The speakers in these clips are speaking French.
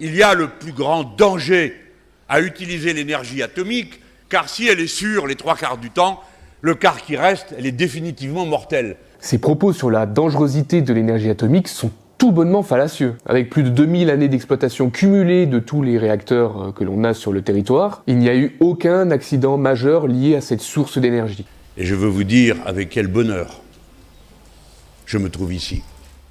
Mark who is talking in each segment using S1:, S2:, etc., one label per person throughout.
S1: il y a le plus grand danger à utiliser l'énergie atomique, car si elle est sûre les 3/4 du temps, le quart qui reste, elle est définitivement mortelle.
S2: Ces propos sur la dangerosité de l'énergie atomique sont tout bonnement fallacieux. Avec plus de 2000 années d'exploitation cumulée de tous les réacteurs que l'on a sur le territoire, il n'y a eu aucun accident majeur lié à cette source d'énergie.
S1: Et je veux vous dire avec quel bonheur je me trouve ici.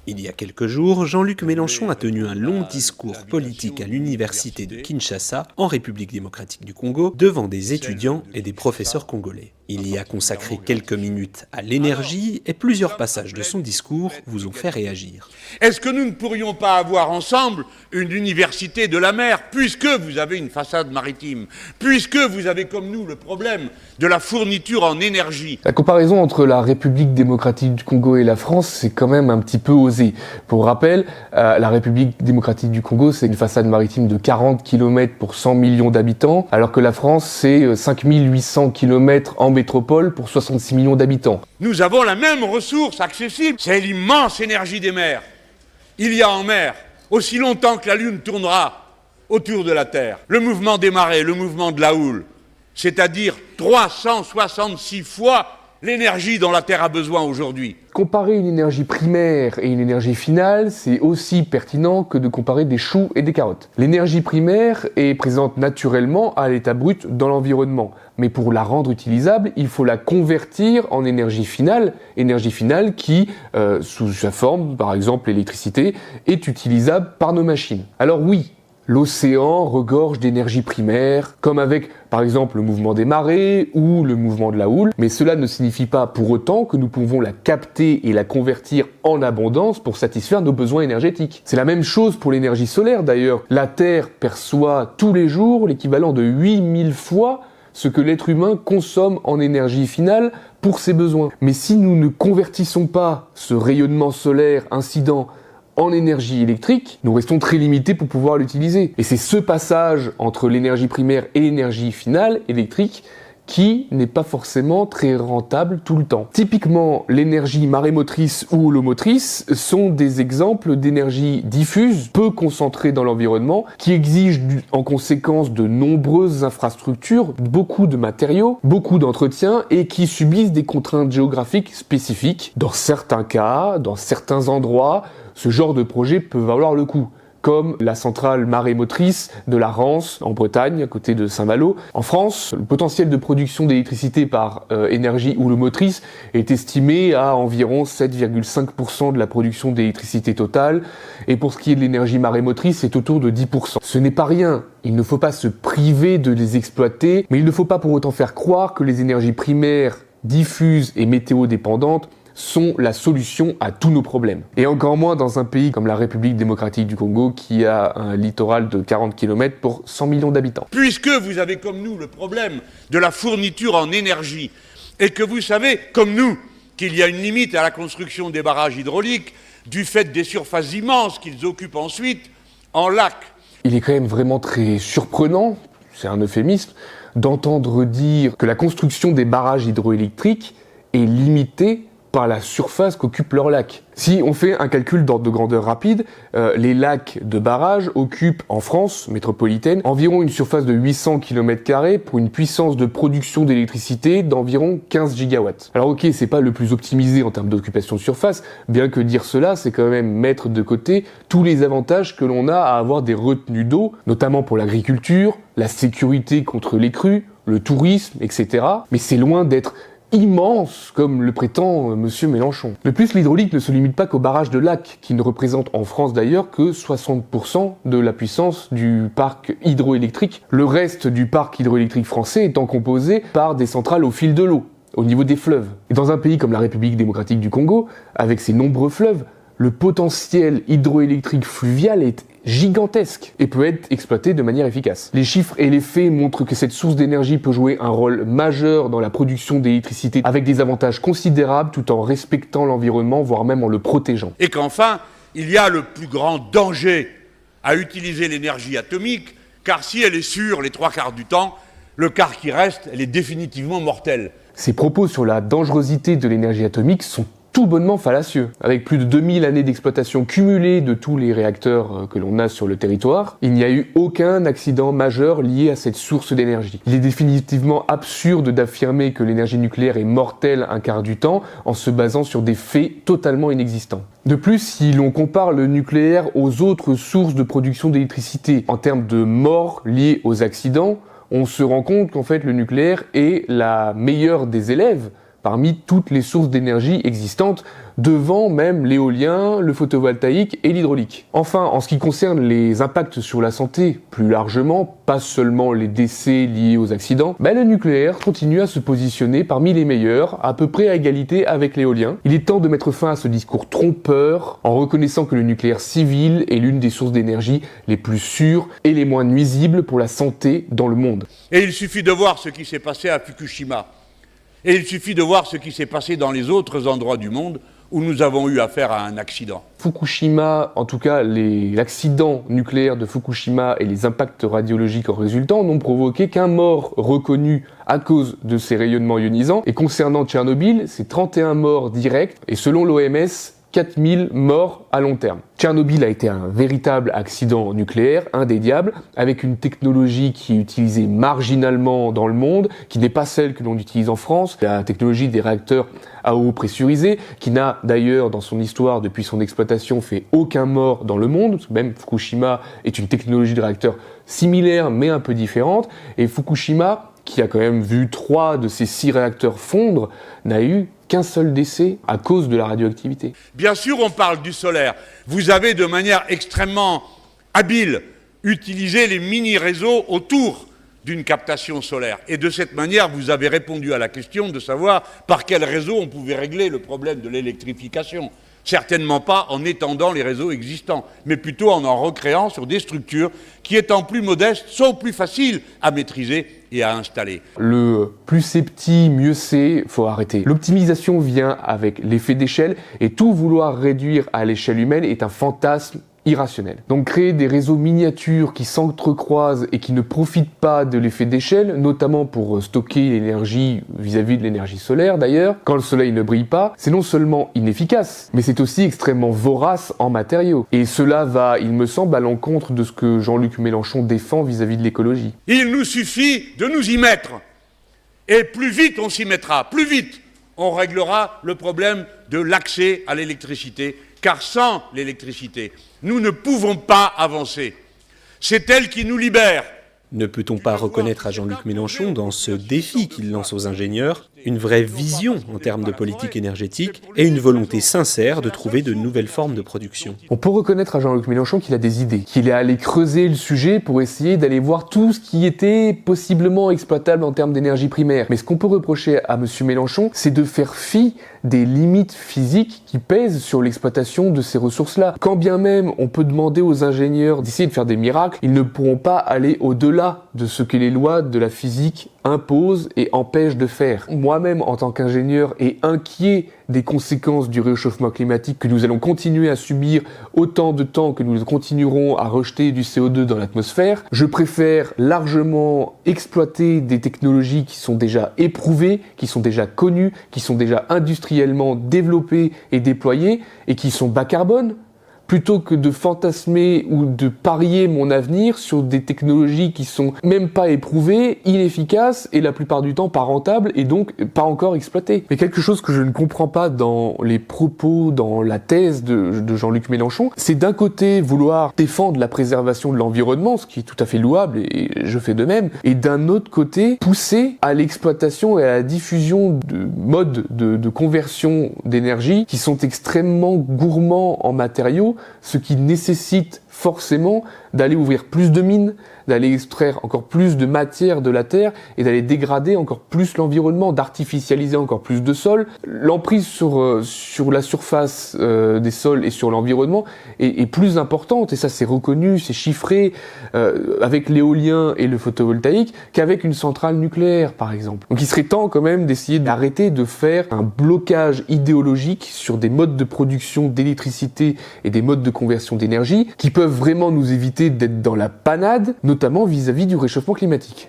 S3: Il y a quelques jours, Jean-Luc Mélenchon a tenu un long discours politique à l'université de Kinshasa, en République démocratique du Congo, devant des étudiants et des professeurs congolais. Il y a consacré quelques minutes à l'énergie et plusieurs passages de son discours vous ont fait réagir.
S1: Est-ce que nous ne pourrions pas avoir ensemble une université de la mer, puisque vous avez une façade maritime, puisque vous avez comme nous le problème de la fourniture en énergie?
S2: La comparaison entre la République démocratique du Congo et la France, c'est quand même un petit peu osé. Pour rappel, la République démocratique du Congo, c'est une façade maritime de 40 km pour 100 millions d'habitants, alors que la France, c'est 5800 km en métropole pour 66 millions d'habitants.
S1: Nous avons la même ressource accessible, c'est l'immense énergie des mers. Il y a en mer, aussi longtemps que la Lune tournera autour de la Terre, le mouvement des marées, le mouvement de la houle, c'est-à-dire 366 fois l'énergie dont la Terre a besoin aujourd'hui.
S2: Comparer une énergie primaire et une énergie finale, c'est aussi pertinent que de comparer des choux et des carottes. L'énergie primaire est présente naturellement à l'état brut dans l'environnement, mais pour la rendre utilisable, il faut la convertir en énergie finale qui, sous sa forme, par exemple l'électricité, est utilisable par nos machines. Alors oui, l'océan regorge d'énergie primaire, comme avec par exemple le mouvement des marées ou le mouvement de la houle, mais cela ne signifie pas pour autant que nous pouvons la capter et la convertir en abondance pour satisfaire nos besoins énergétiques. C'est la même chose pour l'énergie solaire d'ailleurs. La Terre perçoit tous les jours l'équivalent de 8000 fois ce que l'être humain consomme en énergie finale pour ses besoins. Mais si nous ne convertissons pas ce rayonnement solaire incident en énergie électrique, nous restons très limités pour pouvoir l'utiliser. Et c'est ce passage entre l'énergie primaire et l'énergie finale électrique qui n'est pas forcément très rentable tout le temps. Typiquement, l'énergie marémotrice ou holomotrice sont des exemples d'énergie diffuse, peu concentrée dans l'environnement, qui exigent en conséquence de nombreuses infrastructures, beaucoup de matériaux, beaucoup d'entretien et qui subissent des contraintes géographiques spécifiques. Dans certains cas, dans certains endroits, ce genre de projet peut valoir le coup, comme la centrale marémotrice de la Rance, en Bretagne, à côté de Saint-Malo. En France, le potentiel de production d'électricité par énergie houlomotrice est estimé à environ 7,5% de la production d'électricité totale, et pour ce qui est de l'énergie marémotrice, c'est autour de 10%. Ce n'est pas rien, il ne faut pas se priver de les exploiter, mais il ne faut pas pour autant faire croire que les énergies primaires, diffuses et météo-dépendantes sont la solution à tous nos problèmes. Et encore moins dans un pays comme la République démocratique du Congo qui a un littoral de 40 km pour 100 millions d'habitants.
S1: Puisque vous avez comme nous le problème de la fourniture en énergie et que vous savez, comme nous, qu'il y a une limite à la construction des barrages hydrauliques du fait des surfaces immenses qu'ils occupent ensuite en lac.
S2: Il est quand même vraiment très surprenant, c'est un euphémisme, d'entendre dire que la construction des barrages hydroélectriques est limitée par la surface qu'occupent leurs lacs. Si on fait un calcul d'ordre de grandeur rapide, les lacs de barrage occupent en France métropolitaine environ une surface de 800 km² pour une puissance de production d'électricité d'environ 15 gigawatts. Alors ok, c'est pas le plus optimisé en termes d'occupation de surface, bien que dire cela, c'est quand même mettre de côté tous les avantages que l'on a à avoir des retenues d'eau, notamment pour l'agriculture, la sécurité contre les crues, le tourisme, etc. Mais c'est loin d'être immense, comme le prétend Monsieur Mélenchon. De plus, l'hydraulique ne se limite pas qu'aux barrages de lacs, qui ne représentent en France d'ailleurs que 60% de la puissance du parc hydroélectrique. Le reste du parc hydroélectrique français étant composé par des centrales au fil de l'eau, au niveau des fleuves. Et dans un pays comme la République démocratique du Congo, avec ses nombreux fleuves, le potentiel hydroélectrique fluvial est gigantesque et peut être exploité de manière efficace. Les chiffres et les faits montrent que cette source d'énergie peut jouer un rôle majeur dans la production d'électricité avec des avantages considérables tout en respectant l'environnement, voire même en le protégeant.
S1: Et qu'enfin, il y a le plus grand danger à utiliser l'énergie atomique, car si elle est sûre les 3/4 du temps, le quart qui reste, elle est définitivement mortelle.
S2: Ces propos sur la dangerosité de l'énergie atomique sont tout bonnement fallacieux. Avec plus de 2000 années d'exploitation cumulée de tous les réacteurs que l'on a sur le territoire, il n'y a eu aucun accident majeur lié à cette source d'énergie. Il est définitivement absurde d'affirmer que l'énergie nucléaire est mortelle un quart du temps en se basant sur des faits totalement inexistants. De plus, si l'on compare le nucléaire aux autres sources de production d'électricité en termes de morts liées aux accidents, on se rend compte qu'en fait le nucléaire est la meilleure des élèves parmi toutes les sources d'énergie existantes, devant même l'éolien, le photovoltaïque et l'hydraulique. Enfin, en ce qui concerne les impacts sur la santé, plus largement, pas seulement les décès liés aux accidents, le nucléaire continue à se positionner parmi les meilleurs, à peu près à égalité avec l'éolien. Il est temps de mettre fin à ce discours trompeur, en reconnaissant que le nucléaire civil est l'une des sources d'énergie les plus sûres et les moins nuisibles pour la santé dans le monde.
S1: Et il suffit de voir ce qui s'est passé à Fukushima. Et il suffit de voir ce qui s'est passé dans les autres endroits du monde où nous avons eu affaire à un accident.
S2: Fukushima, en tout cas l'accident nucléaire de Fukushima et les impacts radiologiques en résultant n'ont provoqué qu'un mort reconnu à cause de ces rayonnements ionisants. Et concernant Tchernobyl, c'est 31 morts directs et selon l'OMS, 4000 morts à long terme. Tchernobyl a été un véritable accident nucléaire, indéniable, avec une technologie qui est utilisée marginalement dans le monde, qui n'est pas celle que l'on utilise en France, la technologie des réacteurs à eau pressurisée, qui n'a d'ailleurs dans son histoire, depuis son exploitation, fait aucun mort dans le monde, parce que même Fukushima est une technologie de réacteur similaire mais un peu différente, et Fukushima, qui a quand même vu 3 de ses 6 réacteurs fondre, n'a eu qu'un seul décès à cause de la radioactivité.
S1: Bien sûr, on parle du solaire. Vous avez de manière extrêmement habile utilisé les mini-réseaux autour d'une captation solaire. Et de cette manière, vous avez répondu à la question de savoir par quel réseau on pouvait régler le problème de l'électrification. Certainement pas en étendant les réseaux existants, mais plutôt en recréant sur des structures qui, étant plus modestes, sont plus faciles à maîtriser et à installer.
S2: Le plus c'est petit, mieux c'est, faut arrêter. L'optimisation vient avec l'effet d'échelle et tout vouloir réduire à l'échelle humaine est un fantasme irrationnel. Donc créer des réseaux miniatures qui s'entrecroisent et qui ne profitent pas de l'effet d'échelle, notamment pour stocker l'énergie vis-à-vis de l'énergie solaire d'ailleurs, quand le soleil ne brille pas, c'est non seulement inefficace, mais c'est aussi extrêmement vorace en matériaux. Et cela va, il me semble, à l'encontre de ce que Jean-Luc Mélenchon défend vis-à-vis de l'écologie.
S1: Il nous suffit de nous y mettre. Et plus vite on s'y mettra, plus vite on réglera le problème de l'accès à l'électricité, car sans l'électricité, nous ne pouvons pas avancer. C'est elle qui nous libère.
S3: Ne peut-on pas reconnaître à Jean-Luc Mélenchon, dans ce défi qu'il lance aux ingénieurs, une vraie vision en termes de politique énergétique et une volonté sincère de trouver de nouvelles formes de production?
S2: On peut reconnaître à Jean-Luc Mélenchon qu'il a des idées, qu'il est allé creuser le sujet pour essayer d'aller voir tout ce qui était possiblement exploitable en termes d'énergie primaire. Mais ce qu'on peut reprocher à M. Mélenchon, c'est de faire fi des limites physiques qui pèsent sur l'exploitation de ces ressources-là. Quand bien même on peut demander aux ingénieurs d'essayer de faire des miracles, ils ne pourront pas aller au-delà de ce que les lois de la physique imposent et empêchent de faire. Moi-même, en tant qu'ingénieur et inquiet des conséquences du réchauffement climatique que nous allons continuer à subir autant de temps que nous continuerons à rejeter du CO2 dans l'atmosphère, je préfère largement exploiter des technologies qui sont déjà éprouvées, qui sont déjà connues, qui sont déjà industriellement développées et déployées et qui sont bas carbone, plutôt que de fantasmer ou de parier mon avenir sur des technologies qui sont même pas éprouvées, inefficaces et la plupart du temps pas rentables et donc pas encore exploitées. Mais quelque chose que je ne comprends pas dans les propos, dans la thèse de Jean-Luc Mélenchon, c'est d'un côté vouloir défendre la préservation de l'environnement, ce qui est tout à fait louable et je fais de même, et d'un autre côté pousser à l'exploitation et à la diffusion de modes de conversion d'énergie qui sont extrêmement gourmands en matériaux, ce qui nécessite forcément d'aller ouvrir plus de mines, d'aller extraire encore plus de matière de la terre et d'aller dégrader encore plus l'environnement, d'artificialiser encore plus de sols. L'emprise sur la surface des sols et sur l'environnement est plus importante, et ça c'est reconnu, c'est chiffré, avec l'éolien et le photovoltaïque, qu'avec une centrale nucléaire par exemple. Donc il serait temps quand même d'essayer d'arrêter de faire un blocage idéologique sur des modes de production d'électricité et des modes de conversion d'énergie qui peuvent vraiment nous éviter d'être dans la panade, notamment vis-à-vis du réchauffement climatique.